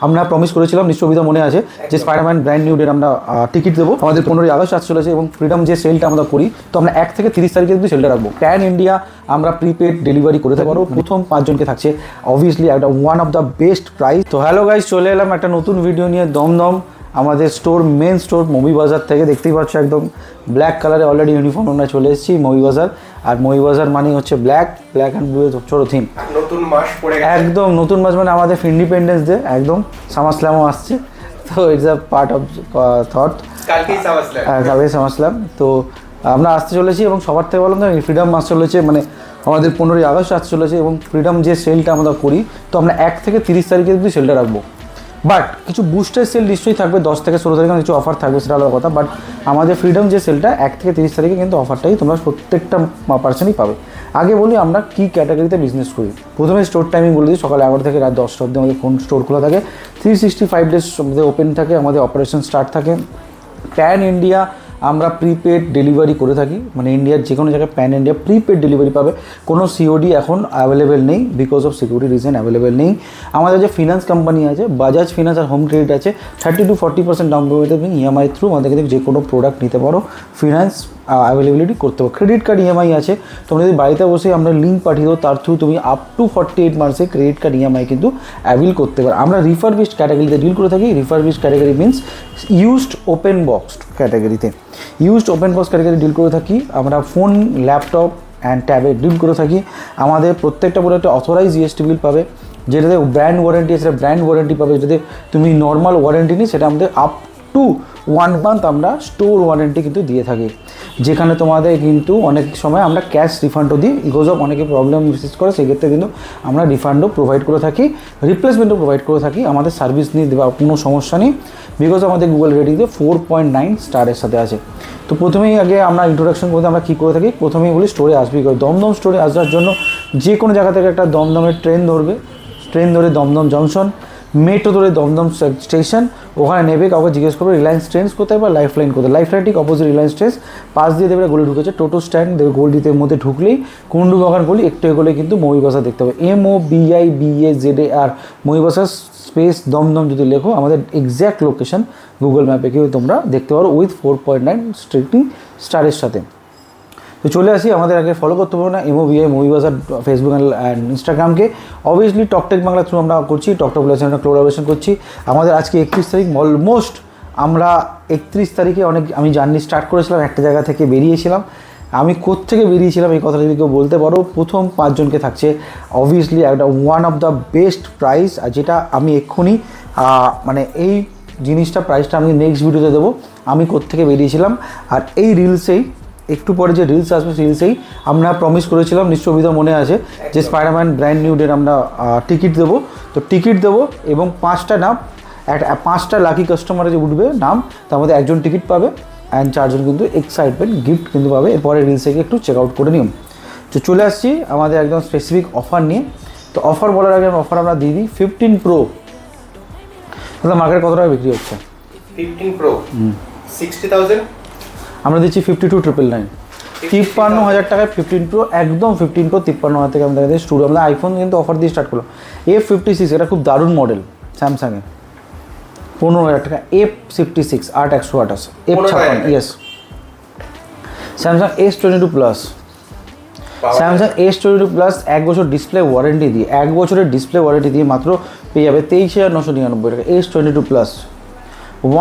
আমরা প্রমিস করেছিলাম নিশ্চয়ই মনে আছে যে স্পাইডারম্যান ব্র্যান্ড নিউ ডের আমরা টিকিট দেবো আমাদের 15ই আগস্ট আসতে চলেছে এবং ফ্রিডম যে সেলটা আমরা করি তো আমরা 1 থেকে 30 তারিখে কিন্তু সেলটা রাখবো। প্যান ইন্ডিয়া আমরা প্রিপেড ডেলিভারি করে দিতে পারবো। প্রথম 5 জনকে থাকছে অবভিয়াসলি একটা one of the best price. তো হ্যালো গাইস, চলে এলাম একটা নতুন ভিডিও নিয়ে দমদম আমাদের স্টোর মেন স্টোর মোবি বাজার থেকে। দেখতেই পাচ্ছ একদম ব্ল্যাক কালারে অলরেডি ইউনিফর্ম আমরা চলে এসেছি মোবি বাজার। আর মোবি বাজার মানে হচ্ছে ব্ল্যাক অ্যান্ড ব্লু এর ছোট থিম। নতুন মাস পড়ে গেছে, একদম নতুন মাস মানে আমাদের ইন্ডিপেন্ডেন্স ডে, একদম সামাসলামও আসছে। তো it's a part of thought. কালকেই সামাসলাম, কালকেই সামাসলাম। তো আমরা আসতে চলেছি এবং সবার থেকে বললাম না ফ্রিডম মাস চলেছে, মানে আমাদের 15ই আগস্ট আসতে চলেছে এবং ফ্রিডম যে সেলটা আমরা করি তো আমরা 1 থেকে 30 তারিখে কিন্তু সেলটা রাখবো। বাট কিছু বুস্টার সেল নিশ্চয়ই থাকবে, 10 থেকে 16 তারিখে কিছু অফার থাকবে, সেটা আলাদা কথা। বাট আমাদের ফ্রিডম যে সেলটা 1 থেকে 30 তারিখে কিন্তু অফারটাই তোমরা প্রত্যেকটা পার্সনই পাবে। আগে বলি আমরা কী ক্যাটাগরিতে বিজনেস করি। প্রথমে স্টোর টাইমিং বলে দিই, সকাল 11 থেকে রাত 10টা অবধি আমাদের ফোন স্টোর খোলা থাকে। 365 ডেজ আমাদের ওপেন থাকে, আমাদের অপারেশন স্টার্ট থাকে। প্যান ইন্ডিয়া আমরা প্রিপেড ডেলিভারি করে থাকি, মানে ইন্ডিয়ার যে কোনো জায়গায় প্যান ইন্ডিয়া প্রিপেড ডেলিভারি পাবে। কোনো সিওডি এখন অ্যাভেলেবেল নেই, because of security reason available নেই। আমাদের যে ফিনান্স কোম্পানি আছে বাজাজ ফিনান্স আর হোম ক্রেডিট আছে, 30 to 40% ডাউন পেমেন্টে তুমি ইএমআই থ্রু আমাদের থেকে যে কোনো প্রোডাক্ট নিতে পারো, ফিনান্স অ্যাভেলেবিলিটি করতে পারো। ক্রেডিট কার্ড ইএমআই আছে, তোমরা যদি বাড়িতে বসে আমরা লিঙ্ক পাঠিয়ে দেবো, তার থ্রু তুমি আপ টু 48 মান্থসে ক্রেডিট কার্ড ইএমআই কিন্তু অ্যাভেল করতে পারো। আমরা রিফারবিশড ক্যাটাগরিতে ডিল করে থাকি। Refurbished category means used open boxed ক্যাটাগরিতে, used open box category deal করে থাকি। আমরা ফোন, ল্যাপটপ অ্যান্ড ট্যাবে ডিল করে থাকি। আমাদের প্রত্যেকটা প্রোডাক্টে অথরাইজ জিএসটি বিল পাবে, যেটাতে ব্র্যান্ড ওয়ারেন্টি আছে সেটা ব্র্যান্ড ওয়ারেন্টি পাবে। যেটাতে তুমি নর্মাল ওয়ারেন্টি নিই সেটা আমাদের আপ টু 1 মান্থ আমরা স্টোর ওয়ারেন্টি কিন্তু দিয়ে থাকি, যেখানে তোমাদের কিন্তু অনেক সময় আমরা ক্যাশ রিফান্ডও দিই। বিকজ অফ অনেকে প্রবলেম ফেস করে, সেক্ষেত্রে কিন্তু আমরা রিফান্ডও প্রোভাইড করে থাকি, রিপ্লেসমেন্টও প্রোভাইড করে থাকি। আমাদের সার্ভিস নিয়ে দেওয়া কোনো সমস্যা নেই, বিকজ আমাদের গুগল রেটিংতে 4.9 স্টারের সাথে আছে। তো প্রথমেই আগে আমরা ইন্ট্রোডাকশন করতে আমরা কী করে থাকি, প্রথমেই বলি স্টোরে আসবি। দমদম স্টোরে আসার জন্য যে কোনো জায়গা থেকে একটা দমদমের ট্রেন ধরবে, ট্রেন ধরে দমদম জংশন, মেট্রো ধরে দমদম স্টেশন, ওখানে নেবে, কাউকে জিজ্ঞেস করবে রিলায়েন্স ট্রেন্ডস কোথায় বা লাইফ লাইন কোথায়। লাইফ লাইন ঠিক অপোজিট রিলায়েন্স ট্রেন্ডস, পাশ দিয়ে দেবে গলি ঢুকেছে টোটো স্ট্যান্ড, দেবে গলিতে মধ্যে ঢুকলেই কুন্ডু বাগান গলি, একটু এগোলে কিন্তু মোবি বাজার দেখতে হবে। MOBIBAZAR মোবি বাজার স্পেস দমদম যদি লেখো আমাদের এক্স্যাক্ট লোকেশন গুগল ম্যাপে কেউ তোমরা দেখতে পারো উইথ 4.9 স্ট্রিক্টিং স্টারের সাথে। তো চলে আসি, আমাদের আগে ফলো করতে পারবো না MOBI Mobi Bazaar Facebook and ইনস্টাগ্রামকে। অবভিয়াসলি টকটেক বাংলা থ্রু আমরা করছি, টকটক প্লাস আমরা কোলাবোরেশন করছি। আমাদের আজকে 31 তারিখ, অলমোস্ট আমরা 31 তারিখে আমি জার্নি স্টার্ট করেছিলাম, একটা জায়গা থেকে বেরিয়েছিলাম। আমি কোত্থেকে বেরিয়েছিলাম এই কথাটা যদি কেউ বলতে পারো, প্রথম 5 জনকে থাকছে অবভিয়াসলি একটা one of the best price. আর যেটা আমি এক্ষুনি মানে এই জিনিসটা প্রাইসটা আমি নেক্সট ভিডিওতে দেবো আমি কোত্থেকে বেরিয়েছিলাম। আর এই রিলসেই একটু পরে যে রিলস আসবে রিলসেই আমরা প্রমিস করেছিলাম, নিশ্চয়ই মনে আছে যে স্পাইডারম্যান ব্র্যান্ড নিউ ডের আমরা টিকিট দেবো। তো টিকিট দেবো এবং 5টা নাম, 5টা লাকি কাস্টমারে যে উঠবে নাম, তার মধ্যে 1 জন টিকিট পাবে অ্যান্ড 4 জন কিন্তু এক্সাইটমেন্ট গিফট কিন্তু পাবে। এরপরে রিলসে গিয়ে একটু চেক আউট করে নিও। তো চলে আসছি আমাদের একদম স্পেসিফিক অফার নিয়ে। তো অফার বলার আগে অফার আমরা দিয়ে দিই 15 প্রো। তাহলে মার্কেট কত টাকা বিক্রি হচ্ছে? 15 প্রো 60,000, আমরা দিচ্ছি 52,999, 53,000 টাকায় 15 প্রো, একদম 15 প্রো 53,000 থেকে আমাদের কাছে স্টুডিও। আমরা আইফোন কিন্তু অফার দিয়ে স্টার্ট করলাম। F56 এটা খুব দারুণ মডেল স্যামসাংয়ে, 15,000 টাকা। F56 8/128, F56 yes. Samsung S22 plus, Samsung S22 plus 1 বছর ডিসপ্লে ওয়ারেন্টি দিয়ে, 1 বছরের ডিসপ্লে ওয়ারেন্টি দিয়ে মাত্র পেয়ে যাবে 23,999 টাকা S22 প্লাস।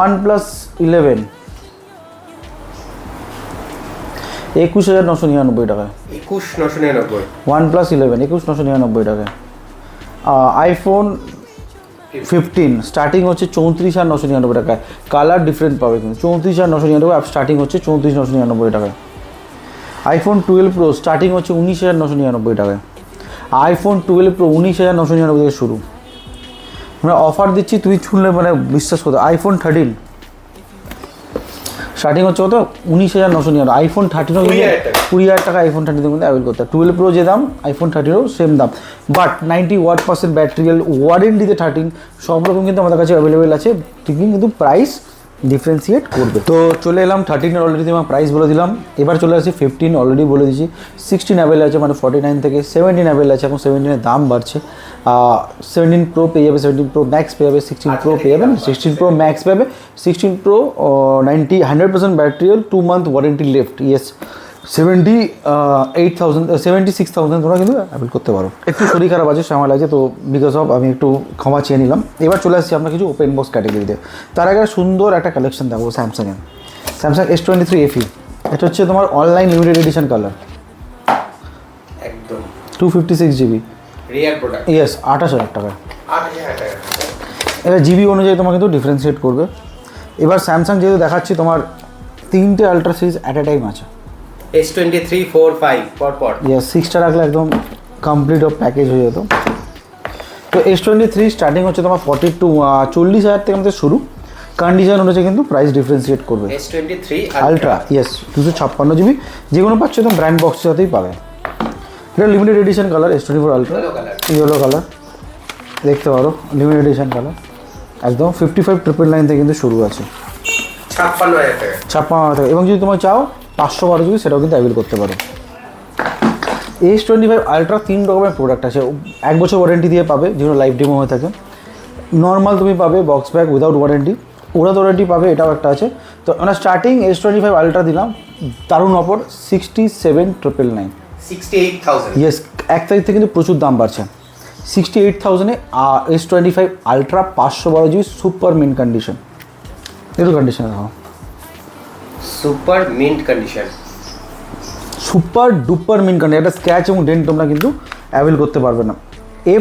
OnePlus 11 21,999 টাকায়, 21,999, OnePlus 11 21,999 টাকায়। আইফোন 15 স্টার্টিং হচ্ছে 34,999 টাকায়, কালার ডিফারেন্ট পাবে কিন্তু 34,999 টাকা স্টার্টিং হচ্ছে 34,999 টাকায়। আইফোন 12 প্রো স্টার্টিং হচ্ছে 19,999 টাকায়। আইফোন 12 প্রো 19,999 থেকে শুরু। আমরা অফার দিচ্ছি, তুমি শুনলে মানে বিশ্বাস করতে। আইফোন 13 স্টার্টিং হচ্ছে কত? 19,999। আইফোন 13ও 20,000 টাকা আইফোন 13 মধ্যে অ্যাভেল করতে। 12 প্রো যে দাম আইফোন 13ও সেম দাম, বাট 90% ব্যাটারিয়াল ওয়ারেন্টিতে 13 সব রকম কিন্তু আমাদের কাছে অ্যাভেলেবেল আছে। ঠিকই কিন্তু প্রাইস ডিফারেন্সিয়েট করবে। তো চলে এলাম 13-এর অলরেডি তোমার প্রাইস বলে দিলাম, এবার চলে আসছি 15 অলরেডি বলে দিচ্ছি। 16 অ্যাভেল আছে, মানে 49 থেকে 17 অ্যাভেল আছে, এখন 17-এর দাম বাড়ছে। 17 প্রো পেয়ে যাবে, 17 প্রো ম্যাক্স পেয়ে যাবে, 16 প্রো পেয়ে যাবে, 16 প্রো ম্যাক্স পাবে, 16 pro 100% battery, 2 month warranty left. Yes, 76,000 তোমরা কিন্তু অ্যাভেল করতে পারো। একটু শরীর খারাপ আছে, সময় লাগছে, তো বিকজ অফ আমি একটু ক্ষমা চেয়ে নিলাম। এবার চলে আসছি আমরা কিছু ওপেন বক্স ক্যাটাগরিতে। তার আগে সুন্দর একটা কালেকশন দেখাবো স্যামসাংয়ের, স্যামসাং S23 FE। এটা হচ্ছে তোমার অনলাইন লিমিটেড এডিশন কালার, একদম 256 GB, রিয়েল প্রোডাক্ট। ইয়েস, 28,000 টাকা। 8,000 টাকা। এবার জিবি অনুযায়ী তোমার কিন্তু ডিফারেন্সিয়েট করবে। এবার স্যামসাং যেহেতু দেখাচ্ছি, তোমার 3টে ultra series at a time আছে। S23 4 5 পর ইয়েস, 6টা রাখলে একদম কমপ্লিট অফ প্যাকেজ হয়ে যেত। তো S23 স্টার্টিং হচ্ছে তোমার 40,000 থেকে আমাদের শুরু। কন্ডিশন অনুযায়ী কিন্তু প্রাইস ডিফারেন্সিয়েট করবে। S23 আলট্রা, ইয়েস, 256 GB, যে কোনো পাচ্ছ তুমি ব্র্যান্ড বক্সের সাথেই পাবে। এটা limited edition colour, S24 ultra, yellow colour দেখতে পারো, লিমিটেড এডিশন কালার একদম। 55,999 থেকে কিন্তু শুরু আছে, 56,000 টাকা। 56,000 টাকা। এবং যদি তোমার চাও 512 GB, সেটাও কিন্তু অ্যাভেল করতে পারো। S25 আলট্রা 3 রকমের প্রোডাক্ট আছে। 1 বছর ওয়ারেন্টি দিয়ে পাবে, যেগুলো লাইভ ডেমো হয়ে থাকে। নর্মাল তুমি পাবে বক্স ব্যাগ উইদাউট ওয়ারেন্টি, ওরা ওয়ারেন্টি পাবে, এটাও একটা আছে। তো আমরা স্টার্টিং S25 আলট্রা দিলাম দারুণ অফার 67,999। 68,000। ইয়েস, 1 তারিখ থেকে কিন্তু প্রচুর দাম বাড়ছে। 68,000-এ S25 ultra 512 GB super mint condition. একটু কন্ডিশন দেখো, super mint condition, super duper mint condition. একটা স্ক্র্যাচ এবং ডেন্ট তোমরা কিন্তু অ্যাভেল করতে পারবে না।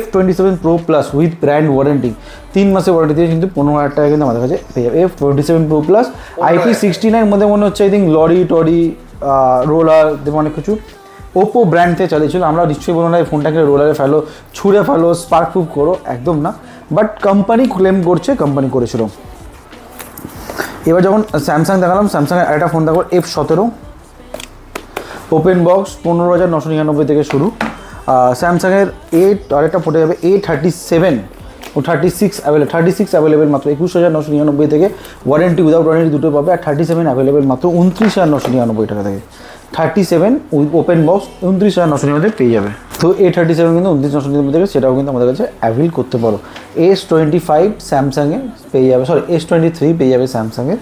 F27 Pro Plus with brand warranty, 3 মাসের ওয়ারেন্টি দিয়ে কিন্তু 15,000 টাকা কিন্তু আমাদের কাছে পেয়ে যাবে। F27 Pro Plus IP69 মধ্যে মনে হচ্ছে আই থিঙ্ক লরি টরি রোলার দেবো অনেক কিছু। ওপো ব্র্যান্ড থেকে চালিয়েছিল, আমরা নিশ্চয়ই বলবো না এই ফোনটাকে রোলারে ফেলো, ছুঁড়ে ফেলো, স্পার্ক প্রুফ করো, একদম না। বাট কোম্পানি ক্লেম করছে কোম্পানি করেছিল। এবার যখন স্যামসাং দেখালাম, স্যামসাংয়ের একটা ফোন দেখো F17 ওপেন বক্স 15,999 থেকে শুরু। স্যামসাংয়ের আরেকটা ফুটে যাবে A37 ও 36 অ্যাভেলেবেল মাত্র 21,999 থেকে, ওয়ারেন্টি উইদাউট ওয়ারেন্টি দুটো পাবে। আর 37 অ্যাভেলেবেল মাত্র 29,999 টাকা থেকে। 37 উইথ ওপেন বক্স 29,999 পেয়ে যাবে। তো A37 কিন্তু 29,999 থেকে, সেটাও কিন্তু আমাদের কাছে অ্যাভেল করতে পারো। S25 স্যামসাংয়ে পেয়ে যাবে, সরি S23 পেয়ে যাবে স্যামসাংয়ে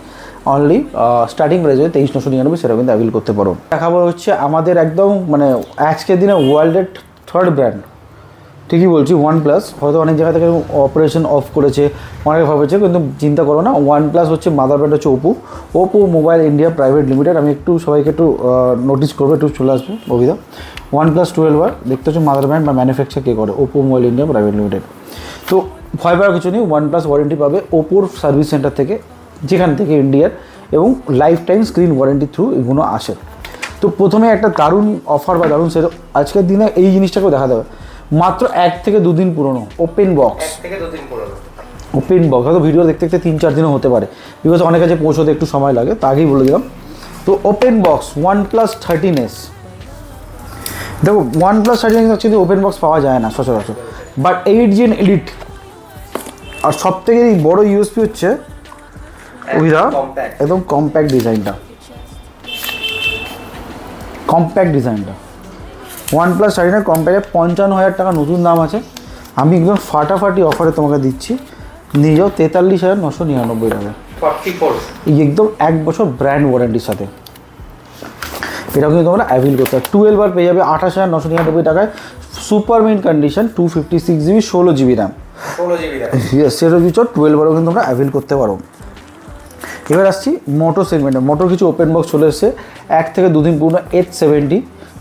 অনলি স্টার্টিং প্রাইস হচ্ছে 23,999, সেটাও কিন্তু অ্যাভেল করতে পারো। দেখাবো হচ্ছে আমাদের একদম মানে আজকের দিনে ওয়ার্ল্ডের 3rd ব্র্যান্ড, ঠিকই বলছি, OnePlus। হয়তো অনেক জায়গা থেকে অপারেশন অফ করেছে, অনেকে ভাবেছে, কিন্তু চিন্তা করো না। OnePlus হচ্ছে মাদার ব্র্যান্ড হচ্ছে Oppo mobile India private limited. আমি একটু সবাইকে একটু নোটিস করবো, একটু চলে আসবো অভিধা। OnePlus 12 দেখতে হচ্ছে মাদার ব্র্যান্ড বা ম্যানুফ্যাকচার কে করে, Oppo mobile India private limited. তো ভয় পাওয়ার কিছু নেই, OnePlus ওয়ারেন্টি পাবে ওপোর সার্ভিস সেন্টার থেকে, যেখান থেকে ইন্ডিয়ার, এবং life time screen warranty through এগুলো আসে। তো প্রথমে একটা দারুণ অফার বা দারুণ সেল আজকের দিনে এই জিনিসটাকেও দেখা দেবে, মাত্র 1 থেকে 2 দিন পুরনো ওপেন বক্স। 1 থেকে 2 দিন পুরনো ওপেন বক্স, হয়তো ভিডিও দেখতে দেখতে 3-4 দিনও হতে পারে, বিকজ অনেক কাছে পৌঁছতে একটু সময় লাগে, তা আগেই বলে দিলাম। তো ওপেন বক্স OnePlus 13s, দেখো OnePlus 13s actually open box পাওয়া যায় না সচরাচর, বাট 8 Gen এলিট। আর সব থেকে বড় ইউএসপি হচ্ছে ওইটা একদম কম্প্যাক্ট ডিজাইনটা, OnePlus 13 কম্প্যাক্টে 55,000 টাকা নতুন দাম আছে। আমি একদম ফাটাফাটি অফারে তোমাকে দিচ্ছি, নিয়ে যাও 43,999 টাকা, 44, একদম 1 বছর ব্র্যান্ড ওয়ারেন্টির সাথে। এটা কিন্তু তোমরা অ্যাভেল করতে হবে। 12 পেয়ে যাবে 28,999 টাকায়, super mint condition, 256 GB 16 GB RAM, 16 GB RAM। সেটা দিচ্ছ 12 কিন্তু তোমরা অ্যাভেল করতে পারো। এবার আসছি মোটো সেগমেন্টে। মোটোর কিছু ওপেন বক্স চলে এসেছে 1 থেকে 2 দিন পুরনো H70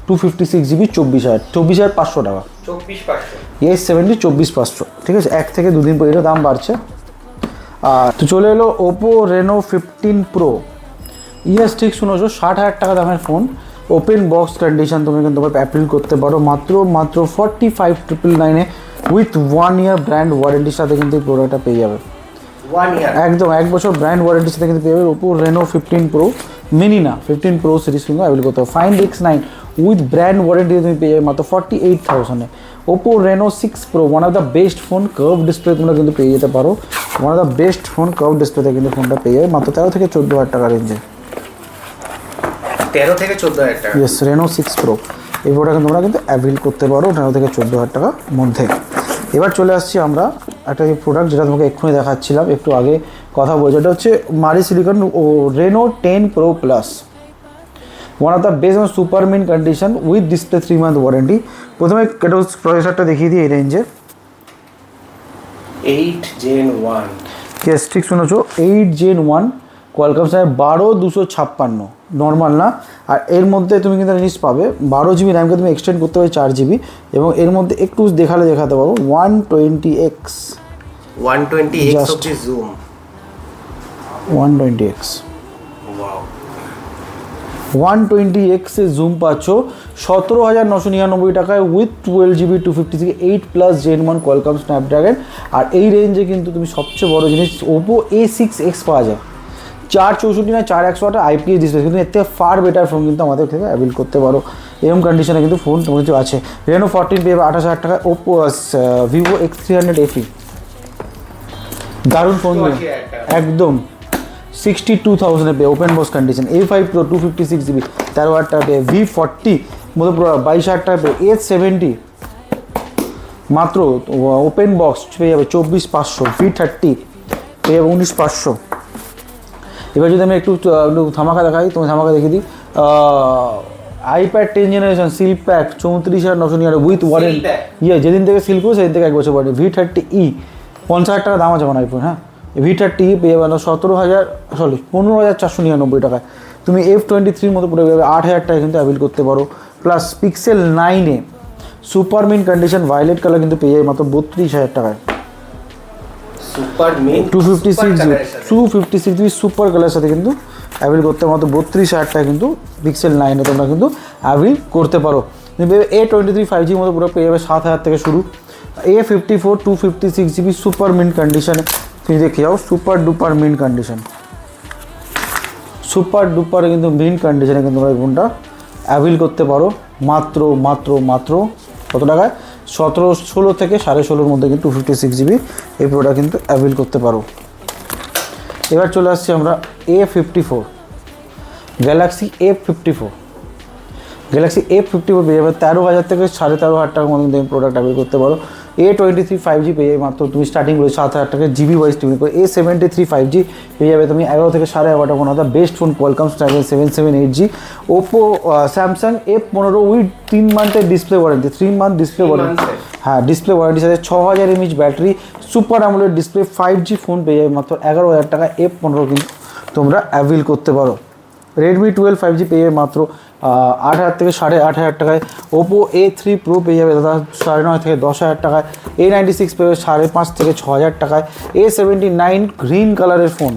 256 GB 24,500 টাকা, 24,500। H70 24,500, ঠিক আছে। 1 থেকে 2 দিন পর এটা দাম বাড়ছে। তো চলে এলো ওপো রেনো 15 প্রো। ইয়েস, ঠিক শুনেছো, 60,000 টাকা দামের ফোন, ওপেন বক্স কন্ডিশন তুমি কিন্তু অ্যাপ্রিল করতে পারো মাত্র 45,999 উইথ 1 ইয়ার ব্র্যান্ড ওয়ারেন্টির সাথে কিন্তু এই প্রোডাক্টটা পেয়ে যাবে। 1 ইয়ার একদম 1 বছর ব্র্যান্ড ওয়ারেন্টির সাথে কিন্তু পেয়ে যাবে ওপো রেনো 15 প্রো মিনি না 15 প্রো সিরিজ কিন্তু অ্যাভেল করতে পারো। Find X9 with brand warranty তুমি পেয়ে যাবে মাত্র 48,000-এ। Oppo Reno 6 pro one of the best phone, curve display তোমরা কিন্তু পেয়ে যেতে পারো। One of the best phone, curve ডিসপ্লেতে কিন্তু ফোনটা পেয়ে যাবে মাত্র 13 থেকে 14,000 টাকা রেঞ্জে। 13 থেকে 14,000 টাকা। ইয়েস, রেনো 6 প্রো এই ফোনটা তোমরা কিন্তু অ্যাভেল করতে পারো 13 থেকে 14,000 টাকার মধ্যে। এবার চলে আসছি আমরা একটা প্রোডাক্ট যেটা তোমাকে এক্ষুনি দেখাচ্ছিলাম, একটু আগে কথা বলছি, এটা হচ্ছে মারি সিলিকন ও Reno 10 Pro Plus, one of the best on super mint condition with display 3 month warranty. প্রথমে এটা প্রসেসরটা দেখিয়ে দিই এই রেঞ্জে, 8 Gen 1। কেস ঠিক শুনেছো, 8 Gen 1 কোয়ালকম স্ন্যাপ 12256 নর্মাল না। আর এর মধ্যে তুমি কিন্তু জিনিস পাবে 12 জিবি র্যামকে তুমি এক্সটেন্ড করতে পারবে 4 জিবি, এবং এর মধ্যে একটু দেখাতে পারবো 120x 120x of the zoom। 120x wow, 120x এ জুম পাচ্ছ 17,999 টাকায় with 12 GB 256 8+ Gen 1 Qualcomm Snapdragon. আর এই রেঞ্জে কিন্তু তুমি সবচেয়ে বড় জিনিস ওপো A6X পাওয়া যায়, 464 না 400 ওয়াটের IPS ডিসপ্লে, কিন্তু এর থেকে ফার বেটার ফোন কিন্তু আমাদের থেকে অ্যাভেল করতে পারো। এরকম কন্ডিশনে কিন্তু ফোন তোমার কিছু আছে। রেনো 14 পেয়ে 28,000 টাকায়। ওপো ভিভো X300 FE দারুণ ফোন, একদম 62,000-এ পেয়ে open box condition. A5 Pro 256 GB 13,000 টাকা পেয়ে। V40 মতো পুরো 22,000 টাকা পেয়ে। A70 মাত্র ওপেন বক্স পেয়ে যাবে 24,500। V30 পেয়ে যাবে 19,500। এবার যদি আমি একটু ধামাকা দেখাই, তোমার ধামাকা দেখিয়ে দিই, iPad 10 generation seal pack 34,999 with warranty. যেদিন থেকে সিল করবো সেদিন থেকে 1 বছর ওয়ারেন্টি। V30e 50,000 টাকা দাম আছে আমার আইফোন, হ্যাঁ। V30e পেয়ে যাবে 15,499 টাকায়। তুমি F23 মতো পুরো পেয়ে যাবে 8,000 টাকা কিন্তু অ্যাভেল করতে পারো। প্লাস পিক্সেল 9-এ super mint condition violet colour কিন্তু পেয়ে যাবে মাত্র 32,000 টাকায়। সুপার মিন 256 জিবি সুপার কালারের সাথে কিন্তু অ্যাভেল করতে মাত্র 32,000 টাকা কিন্তু পিক্সেল 9-এ তোমরা কিন্তু অ্যাভেল করতে পারো। A23 5G মতো পুরো পেয়ে যাবে 7,000 থেকে শুরু। A54 256 জিবি সুপার মিন কন্ডিশনে তুমি দেখে যাও, সুপার ডুপার মিন কন্ডিশন, সুপার ডুপারে কিন্তু মিন কন্ডিশনে কিন্তু তোমরা ফোনটা অ্যাভেল করতে পারো মাত্র মাত্র মাত্র কত টাকায়? 16 থেকে 16.5 মধ্যে কিন্তু 256 জিবি এই প্রোডাক্ট কিন্তু অ্যাভেল করতে পারো। এবার চলে আসছি আমরা A54 গ্যালাক্সি A54 পেয়ে যাবে 13,000 থেকে 13,500 টাকার মধ্যে কিন্তু প্রোডাক্ট অ্যাভেল করতে পারো। A23 5G পেয়ে যাবে মাত্র তুমি স্টার্টিং করে 7,000 টাকা জিবি ওয়াইজ টিভি করে। A73 5G পেয়ে যাবে তুমি 11 থেকে 11.5 টাকা মধ্যে best phone Qualcomm Snapdragon 778G। Oppo Samsung F15 with 3 মান্থের display warranty, 3 month display warranty, হ্যাঁ ডিসপ্লে ওয়ারেন্টির সাথে 6,000 mAh battery, super AMOLED display 5G phone পেয়ে যাবে মাত্র 11,000 টাকা। F15 কিন্তু তোমরা অ্যাভেল করতে পারো। রেডমি 12 5G পেয়ে যাবে মাত্র 8,000 থেকে 8,500 টাকায়। ওপো A3 Pro পেয়ে যাবে দাদা 9,500 থেকে 10,000 টাকায়। A96 পেয়ে যাবে 5,500 থেকে 6,000 টাকায়। A79 গ্রিন কালারের ফোন,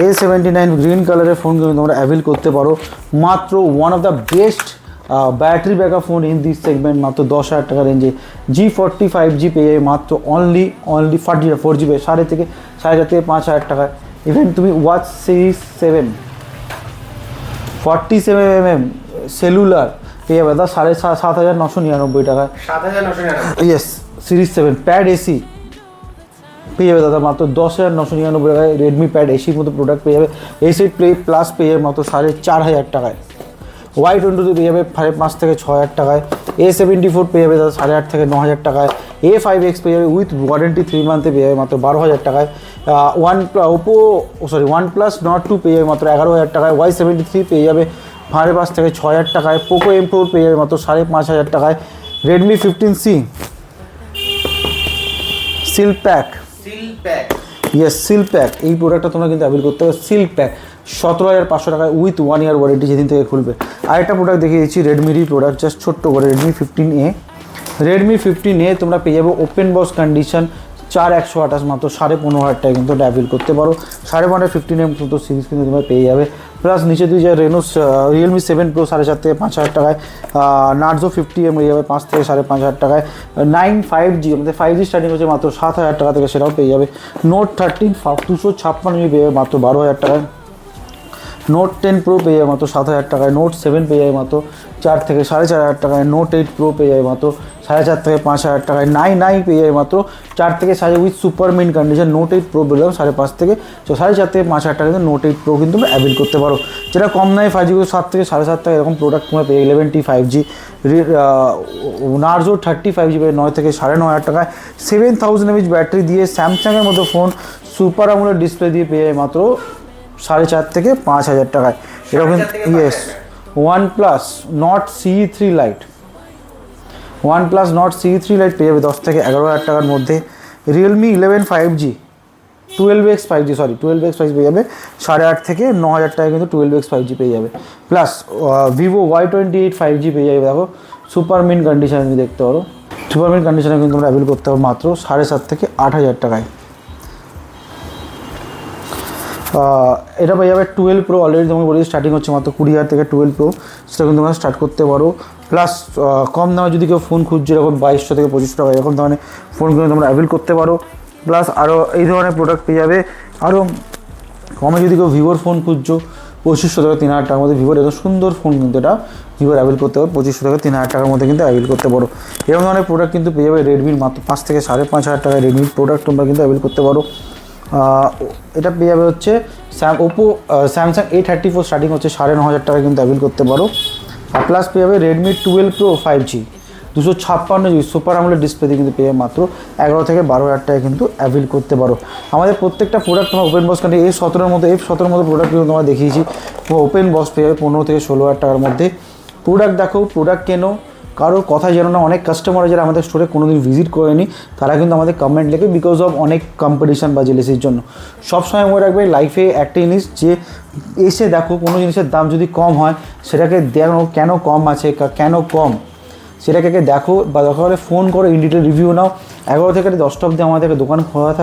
A79 গ্রিন কালারের ফোন কিন্তু তোমরা অ্যাভেল করতে পারো মাত্র one of the best battery backup phone in this segment মাত্র 10,000 টাকা রেঞ্জে। G40 5G পেয়ে যাবে মাত্র অনলি 4GB 4.5 থেকে 5,000 টাকায়। ইভেন তুমি ওয়াচ সিরিজ 7 47mm সেলুলার পেয়ে যাবে দাদা 7,999 টাকায়। 7,999। ইয়েস, সিরিজ 7 প্যাড এসি পেয়ে যাবে দাদা মাত্র 10,999 টাকায়। রেডমি প্যাড এসির মতো প্রোডাক্ট পেয়ে যাবে। A7 প্লাস পেয়ে যাবে মাত্র 4,500 টাকায়। Y22 পেয়ে যাবে 5,500 থেকে 6,000 টাকায়। A74 পেয়ে যাবে দাদা 8,500 থেকে 9,000 টাকায়। A5X পেয়ে যাবে উইথ ওয়ারেন্টি 3 মান্থে পেয়ে যাবে মাত্র 12,000 টাকায়। OnePlus Nord 2 পেয়ে যাবে মাত্র 11,000 টাকায়। Y73 পেয়ে যাবে 5,500 থেকে 6,000 টাকায়। পোকো M4 পেয়ে যাবে মাত্র 5,500 টাকায়। Redmi 15C seal pack, yes seal pack এই প্রোডাক্টটা তোমরা কিন্তু অ্যাভেল করতে হবে। সিল প্যাক 17,500 টাকায় উইথ 1 ইয়ার ওয়ারেন্টি যেদিন থেকে খুলবে। আরেকটা প্রোডাক্ট দেখিয়ে দিচ্ছি রেডমিরই প্রোডাক্ট, জাস্ট ছোট্ট করে রেডমি 15A তোমরা পেয়ে যাবে ওপেন বক্স কন্ডিশন 4128 মাত্র 15,500 টাকায় কিন্তু এটা অ্যাভেল করতে পারো। 15.5 15M কিন্তু সিরিজ কিন্তু তোমরা পেয়ে যাবে। প্লাস নিচে দিয়ে যায় রিয়েলমি 7 Pro 4,500 থেকে 5,000 টাকায়, নার্জো 50M পেয়ে যাবে 5 থেকে 5,500 টাকায়, 9 5G আমাদের 5G স্টার্টিং হচ্ছে মাত্র 7,000 টাকা থেকে, সেটাও পেয়ে যাবে। নোট 13 256 পেয়ে যাবে মাত্র 12,000 টাকায়, নোট 10 Pro পেয়ে যাবে মাত্র 7,000 টাকায়, নোট 7 পেয়ে যাবে মাত্র 4 থেকে 4,500 টাকায়, নোট 8 Pro পেয়ে যাবে মাত্র 4,500 থেকে 5,000 টাকায়, 9 পেয়ে যাবে মাত্র 4 থেকে 5,000 with super mint condition. Note 8 Pro বললাম 5.5 থেকে 4,500 থেকে 5,000 টাকা কিন্তু নোট 8 Pro কিন্তু তোমরা অ্যাভেল করতে পারো। যেটা কম নয় 5G 7 থেকে 7.5 টাকা এরকম প্রোডাক্ট তোমরা পেয়ে 11T 5G, নার্জো 35G পেয়ে 9 থেকে 9,500 টাকায়, 7000 mAh ব্যাটারি দিয়ে স্যামসাংয়ের মতো ফোন সুপার আমোলেড ডিসপ্লে দিয়ে পেয়ে যায় মাত্র 4,500 থেকে 5,000 টাকায়। এরকম yes, OnePlus Nord CE3 Lite, OnePlus Nord CE3 Lite পেয়ে যাবে 10 থেকে 11,000 টাকার মধ্যে। রিয়েলমি 11 5G 12x 5G পেয়ে যাবে 8,500 থেকে 9,000 টাকায় কিন্তু 12x 5G পেয়ে যাবে। প্লাস ভিভো Y28 5G পেয়ে যাবে, দেখো সুপার মিন কন্ডিশনে তুমি দেখতে পারো, সুপার মিন কন্ডিশনে কিন্তু তোমরা অ্যাভেল করতে পারো মাত্র 7,500 থেকে 8,000 টাকায়। এটা পেয়ে যাবে 12 Pro, অলরেডি তোমাকে বলি স্টার্টিং হচ্ছে মাত্র 20,000 থেকে 12 Pro, সেটা কিন্তু তোমরা স্টার্ট করতে পারো। প্লাস কম দামে যদি কেউ ফোন খুঁজছে এরকম 2,200 থেকে 2,500 টাকা এরকম ধরনের ফোন কিন্তু তোমরা অ্যাভেল করতে পারো। প্লাস আরও এই ধরনের প্রোডাক্ট পেয়ে যাবে। আরও কমে যদি কেউ ভিভোর ফোন খুঁজছো 2,500 থেকে 3,000 টাকার মধ্যে ভিভোর এত সুন্দর ফোন কিন্তু এটা ভিভোর অ্যাভেল করতে পারো 2,500 থেকে 3,000 টাকার মধ্যে কিন্তু অ্যাভেল করতে পারো। এরকম ধরনের প্রোডাক্ট কিন্তু পেয়ে যাবে রেডমির মাত্র 5 থেকে 5,500 টাকায় রেডমির প্রোডাক্ট তোমরা কিন্তু অ্যাভেল করতে পারো। এটা পেয়ে যাবে হচ্ছে ওপো স্যামসাং A34 স্টার্টিং হচ্ছে 9,500 টাকায় কিন্তু অ্যাভেল করতে পারো। আর প্লাস পেয়ে যাবে Redmi 12 Pro 5G 256GB super AMOLED display দিয়ে কিন্তু পেয়ে যাবে মাত্র 11 থেকে 12,000 টাকায় কিন্তু অ্যাভেল করতে পারো। আমাদের প্রত্যেকটা প্রোডাক্ট তোমার ওপেন বক্স কান্ট্রি F17 মতো প্রোডাক্ট কিন্তু তোমার দেখিয়েছি, ওপেন বক্স পেয়ে যাবে 15 থেকে 16,000 টাকার মধ্যে। প্রোডাক্ট দেখো, প্রোডাক্ট কেনো, কারোর কথা জানো না। অনেক কাস্টমার যারা আমাদের স্টোরে কোনোদিন ভিজিট করেনি তারা কিন্তু আমাদের কমেন্ট লেখে বিকজ অফ অনেক কম্পিটিশান বা জেলেসির জন্য। সবসময় মনে রাখবে লাইফে একটা জিনিস যে এসে দেখো কোনো জিনিসের দাম যদি কম হয় সেটাকে দেখো কেন কম আছে, কেন কম সেটাকে দেখো, বা দরকার হলে ফোন করো, ইন ডিটেল রিভিউ নাও। 11 থেকে 10টা অবধি আমাদের দোকান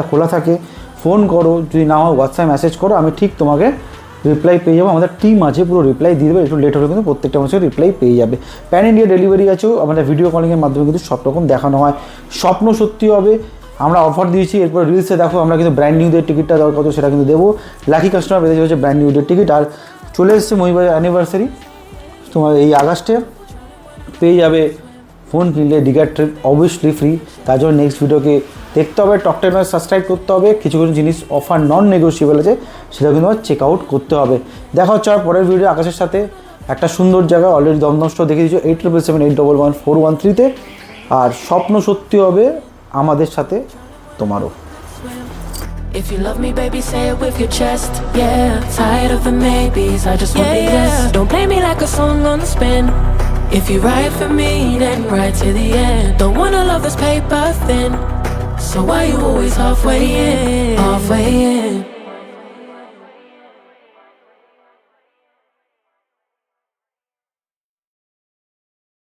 খোলা থাকে, ফোন করো, যদি না হয় হোয়াটসঅ্যাপ মেসেজ করো, আমি ঠিক তোমাকে রিপ্লাই পেয়ে যাবো। আমাদের টিম আছে, পুরো রিপ্লাই দিয়ে দেবে, একটু লেট হলে কিন্তু প্রত্যেকটা মানুষের রিপ্লাই পেয়ে যাবে। প্যান ইন্ডিয়া ডেলিভারি আছেও, আমাদের ভিডিও কলিংয়ের মাধ্যমে কিন্তু সব রকম দেখানো হয়। স্বপ্ন সত্যি হবে, আমরা অফার দিয়েছি। এরপর রিলসে দেখো আমরা কিন্তু ব্র্যান্ড নিউদের টিকিটটা দরকার কত সেটা কিন্তু দেবো। লাকি কাস্টমার পেয়ে হচ্ছে ব্র্যান্ড নিউদের টিকিট। আর চলে এসেছে মহিবাজার অ্যানিভার্সারি, তোমার এই আগস্টে পেয়ে যাবে ফোন কিনলে ডিগার ট্রিপ অবভিয়াসলি ফ্রি। তার জন্য নেক্সট ভিডিওকে দেখতে হবে, টক টাইম সাবস্ক্রাইব করতে হবে। কিছু কিছু জিনিস অফার নন নেগোসিয়েবল আছে, সেটা কিন্তু আমার চেক আউট করতে হবে। দেখা হচ্ছে আর পরের ভিডিও আকাশের সাথে একটা সুন্দর জায়গা। অলরেডি দমদম স্টোর দেখে দিচ্ছ 8777811143-তে। আর স্বপ্ন সত্যি হবে আমাদের সাথে তোমারও। If you love me, baby, say it with your chest. Yeah, tired of the maybes, I just want the yes. Don't play me like a song on the spin. If you ride for me, then ride to the end. Don't wanna love this paper thin, so why you always halfway in? Halfway in.